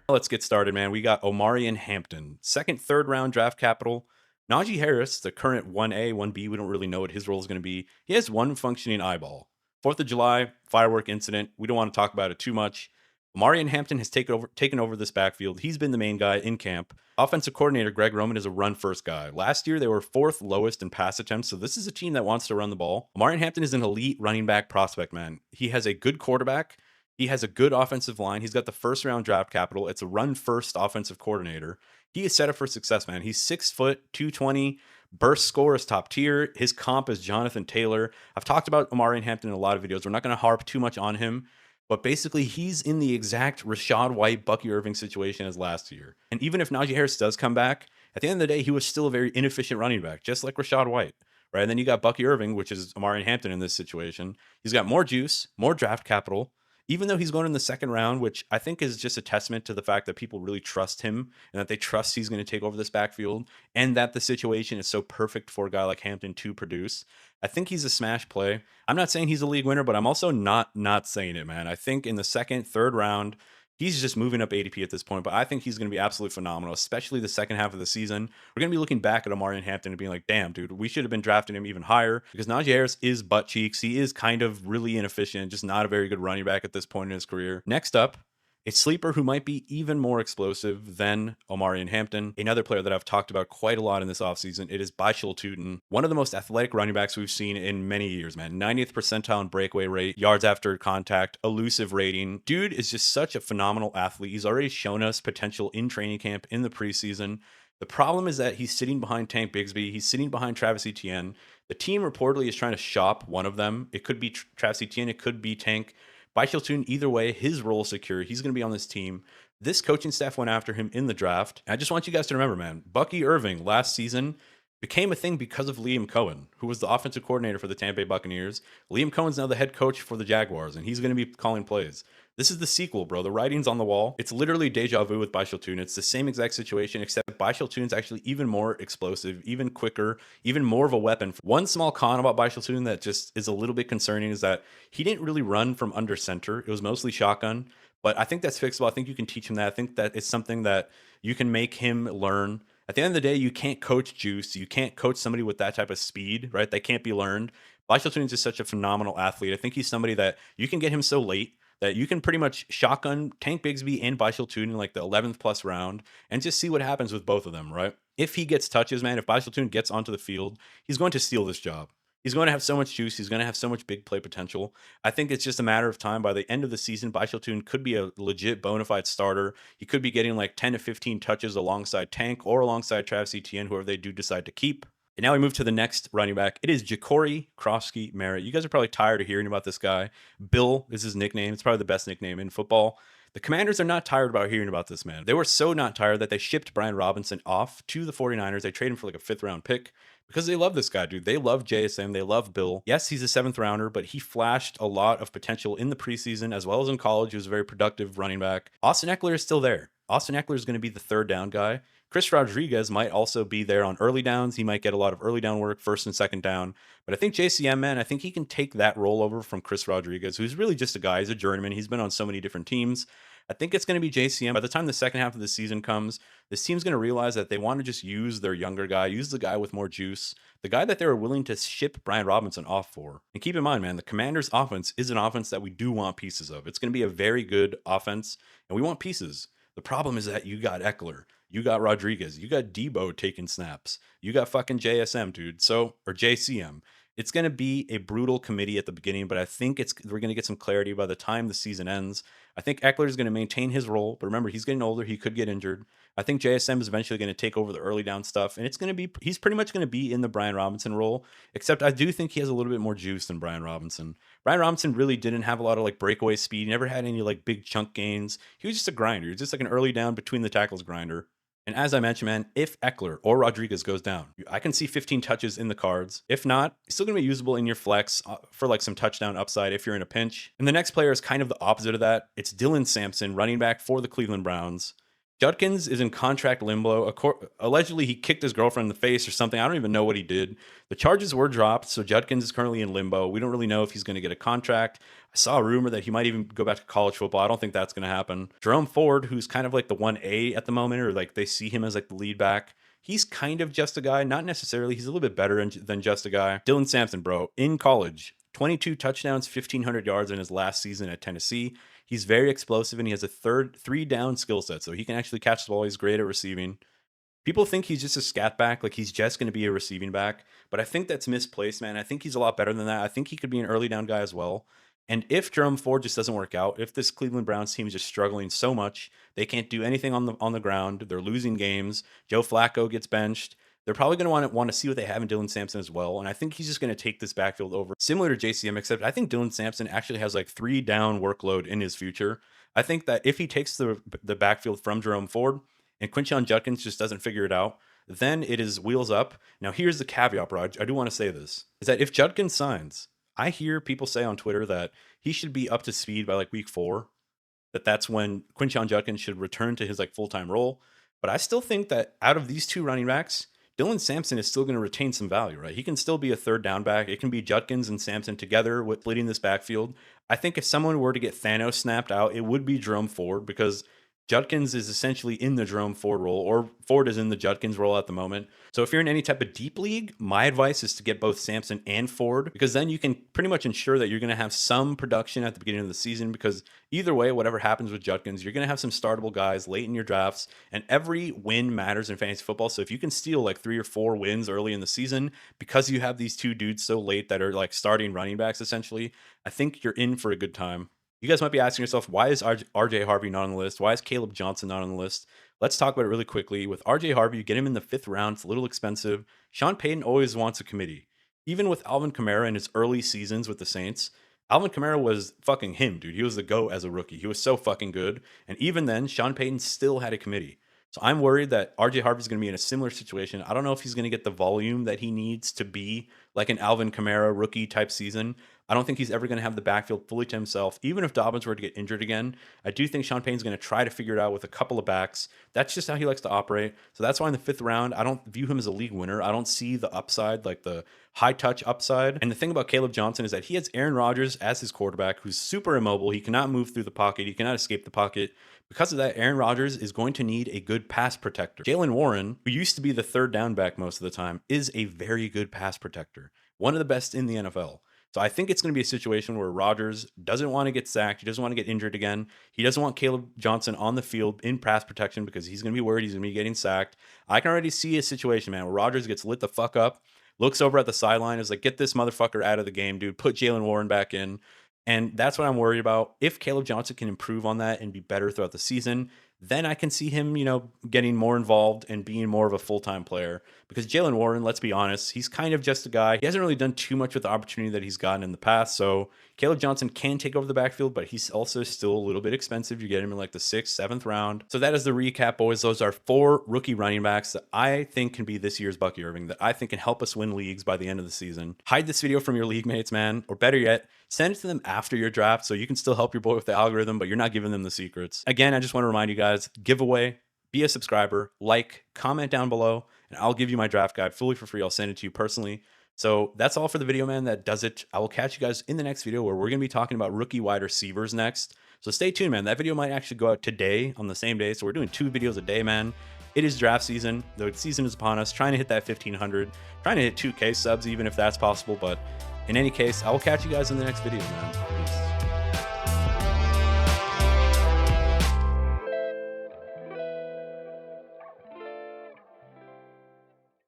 Let's get started, man. We got Omarion Hampton, second, third round draft capital. Najee Harris, the current 1A, 1B, we don't really know what his role is going to be. He has one functioning eyeball. 4th of July, firework incident. We don't want to talk about it too much. Omarion Hampton has taken over this backfield. He's been the main guy in camp. Offensive coordinator Greg Roman is a run-first guy. Last year, they were 4th lowest in pass attempts, so this is a team that wants to run the ball. Omarion Hampton is an elite running back prospect, man. He has a good quarterback. He has a good offensive line. He's got the first-round draft capital. It's a run-first offensive coordinator. He is set up for success, man. He's 6 foot, 220. Burst score is top tier. His comp is Jonathan Taylor. I've talked about Omarion Hampton in a lot of videos. We're not going to harp too much on him. But basically, he's in the exact Rachaad White, Bucky Irving situation as last year. And even if Najee Harris does come back, at the end of the day, he was still a very inefficient running back, just like Rachaad White, right? And then you got Bucky Irving, which is Omarion Hampton in this situation. He's got more juice, more draft capital, even though he's going in the second round, which I think is just a testament to the fact that people really trust him and that they trust he's going to take over this backfield and that the situation is so perfect for a guy like Hampton to produce. I think he's a smash play. I'm not saying he's a league winner, but I'm also not saying it, man. I think in the second, third round, he's just moving up ADP at this point, but I think he's going to be absolutely phenomenal, especially the second half of the season. We're going to be looking back at Omarion Hampton and being like, damn, dude, we should have been drafting him even higher because Najee Harris is butt cheeks. He is kind of really inefficient, just not a very good running back at this point in his career. Next up, a sleeper who might be even more explosive than Omarion Hampton. Another player that I've talked about quite a lot in this offseason, it is Bhayshul Tuten, one of the most athletic running backs we've seen in many years, man. 90th percentile in breakaway rate, yards after contact, elusive rating. Dude is just such a phenomenal athlete. He's already shown us potential in training camp in the preseason. The problem is that he's sitting behind Tank Bigsby. He's sitting behind Travis Etienne. The team reportedly is trying to shop one of them. It could be Travis Etienne. It could be Tank. Bhayshul Tuten, either way, his role is secure. He's going to be on this team. This coaching staff went after him in the draft. I just want you guys to remember, man, Bucky Irving last season became a thing because of Liam Cohen, who was the offensive coordinator for the Tampa Bay Buccaneers. Liam Cohen's now the head coach for the Jaguars, and he's going to be calling plays. This is the sequel, bro. The writing's on the wall. It's literally deja vu with Bhayshul Tuten. It's the same exact situation, except Bhayshul Tuten's actually even more explosive, even quicker, even more of a weapon. One small con about Bhayshul Tuten that just is a little bit concerning is that he didn't really run from under center. It was mostly shotgun, but I think that's fixable. I think you can teach him that. I think that it's something that you can make him learn. At the end of the day, you can't coach juice. You can't coach somebody with that type of speed, right? They can't be learned. Bhayshul Tuten is just such a phenomenal athlete. I think he's somebody that you can get him so late that you can pretty much shotgun Tank Bigsby and Bhayshul Tuten in like the 11th plus round and just see what happens with both of them, right? If he gets touches, man, if Bhayshul Tuten gets onto the field, he's going to steal this job. He's going to have so much juice. He's going to have so much big play potential. I think it's just a matter of time. By the end of the season, Bhayshul Tuten could be a legit bona fide starter. He could be getting like 10 to 15 touches alongside Tank or alongside Travis Etienne, whoever they do decide to keep. And now we move to the next running back. It is Jacory Croskey-Merritt. You guys are probably tired of hearing about this guy. Bill is his nickname. It's probably the best nickname in football. The Commanders are not tired about hearing about this man. They were so not tired that they shipped Brian Robinson off to the 49ers. They traded him for like a 5th round pick because they love this guy, dude. They love JSM. They love Bill. Yes, he's a 7th rounder, but he flashed a lot of potential in the preseason as well as in college. He was a very productive running back. Austin Ekeler is still there. Austin Ekeler is going to be the 3rd down guy. Chris Rodriguez might also be there on early downs. He might get a lot of early down work, 1st and 2nd down. But I think JCM, man, I think he can take that role over from Chris Rodriguez, who's really just a guy. He's a journeyman. He's been on so many different teams. I think it's going to be JCM. By the time the second half of the season comes, this team's going to realize that they want to just use their younger guy, use the guy with more juice, the guy that they were willing to ship Brian Robinson off for. And keep in mind, man, the Commanders' offense is an offense that we do want pieces of. It's going to be a very good offense, and we want pieces. The problem is that you got Ekeler, you got Rodriguez, you got Debo taking snaps, you got fucking JSM, dude. Or JCM. It's going to be a brutal committee at the beginning, but I think we're going to get some clarity by the time the season ends. I think Eckler is going to maintain his role, but remember, he's getting older. He could get injured. I think JSM is eventually going to take over the early down stuff, and he's pretty much going to be in the Brian Robinson role, except I do think he has a little bit more juice than Brian Robinson. Brian Robinson really didn't have a lot of like breakaway speed. He never had any like big chunk gains. He was just a grinder. He was just like an early down between the tackles grinder. And as I mentioned, man, if Ekeler or Rodriguez goes down, I can see 15 touches in the cards. If not, it's still going to be usable in your flex for like some touchdown upside if you're in a pinch. And the next player is kind of the opposite of that. It's Dylan Sampson, running back for the Cleveland Browns. Judkins is in contract limbo. Allegedly, he kicked his girlfriend in the face or something. I don't even know what he did. The charges were dropped, so Judkins is currently in limbo. We don't really know if he's going to get a contract. I saw a rumor that he might even go back to college football. I don't think that's going to happen. Jerome Ford, who's kind of like the 1A at the moment, or like they see him as like the lead back. He's kind of just a guy, not necessarily. He's a little bit better than just a guy. Dylan Sampson, bro, in college, 22 touchdowns, 1,500 yards in his last season at Tennessee. He's very explosive, and he has a three down skill set, so he can actually catch the ball. He's great at receiving. People think he's just a scat back, like he's just going to be a receiving back, but I think that's misplaced, man. I think he's a lot better than that. I think he could be an early down guy as well. And if Jerome Ford just doesn't work out, if this Cleveland Browns team is just struggling so much, they can't do anything on the ground, they're losing games, Joe Flacco gets benched, they're probably going to want to see what they have in Dylan Sampson as well. And I think he's just going to take this backfield over, similar to JCM, except I think Dylan Sampson actually has like 3 down workload in his future. I think that if he takes the backfield from Jerome Ford and Quinshon Judkins just doesn't figure it out, then it is wheels up. Now, here's the caveat, bro. I do want to say this, is that if Judkins signs, I hear people say on Twitter that he should be up to speed by like week 4, that's when Quinshon Judkins should return to his like full-time role. But I still think that out of these 2 running backs, Dylan Sampson is still going to retain some value, right? He can still be a 3rd down back. It can be Judkins and Sampson together with leading this backfield. I think if someone were to get Thanos snapped out, it would be Jerome Ford, because Judkins is essentially in the Jerome Ford role, or Ford is in the Judkins role at the moment. So if you're in any type of deep league, my advice is to get both Sampson and Ford, because then you can pretty much ensure that you're going to have some production at the beginning of the season, because either way, whatever happens with Judkins, you're going to have some startable guys late in your drafts, and every win matters in fantasy football. So if you can steal like 3 or 4 wins early in the season because you have these 2 dudes so late that are like starting running backs essentially, I think you're in for a good time. You guys might be asking yourself, why is RJ Harvey not on the list? Why is Kaleb Johnson not on the list? Let's talk about it really quickly. With RJ Harvey, you get him in the 5th round. It's a little expensive. Sean Payton always wants a committee. Even with Alvin Kamara in his early seasons with the Saints, Alvin Kamara was fucking him, dude. He was the GOAT as a rookie. He was so fucking good. And even then, Sean Payton still had a committee. So I'm worried that RJ Harvey's going to be in a similar situation. I don't know if he's going to get the volume that he needs to be like an Alvin Kamara rookie type season. I don't think he's ever going to have the backfield fully to himself. Even if Dobbins were to get injured again, I do think Sean Payton's going to try to figure it out with a couple of backs. That's just how he likes to operate. So that's why in the 5th round, I don't view him as a league winner. I don't see the upside, like the high touch upside. And the thing about Kaleb Johnson is that he has Aaron Rodgers as his quarterback, who's super immobile. He cannot move through the pocket. He cannot escape the pocket. Because of that, Aaron Rodgers is going to need a good pass protector. Jaylen Warren, who used to be the 3rd down back most of the time, is a very good pass protector. One of the best in the NFL. So I think it's going to be a situation where Rodgers doesn't want to get sacked. He doesn't want to get injured again. He doesn't want Kaleb Johnson on the field in pass protection because he's going to be worried he's going to be getting sacked. I can already see a situation, man, where Rodgers gets lit the fuck up, looks over at the sideline, is like, get this motherfucker out of the game, dude. Put Jaylen Warren back in. And that's what I'm worried about. If Kaleb Johnson can improve on that and be better throughout the season, then I can see him, getting more involved and being more of a full-time player. Because Jaylen Warren, let's be honest, he's kind of just a guy. He hasn't really done too much with the opportunity that he's gotten in the past. So Kaleb Johnson can take over the backfield, but he's also still a little bit expensive. You get him in like the 6th, 7th round. So that is the recap, boys. Those are 4 rookie running backs that I think can be this year's Bucky Irving, that I think can help us win leagues by the end of the season. Hide this video from your league mates, man. Or better yet, send it to them after your draft so you can still help your boy with the algorithm, but you're not giving them the secrets. Again, I just want to remind you guys, giveaway, be a subscriber, like, comment down below, and I'll give you my draft guide fully for free. I'll send it to you personally. So that's all for the video, man. That does it. I will catch you guys in the next video where we're going to be talking about rookie wide receivers next. So stay tuned, man. That video might actually go out today on the same day. So we're doing 2 videos a day, man. It is draft season. The season is upon us. Trying to hit that 1,500. Trying to hit 2K subs, even if that's possible. But in any case, I will catch you guys in the next video, man.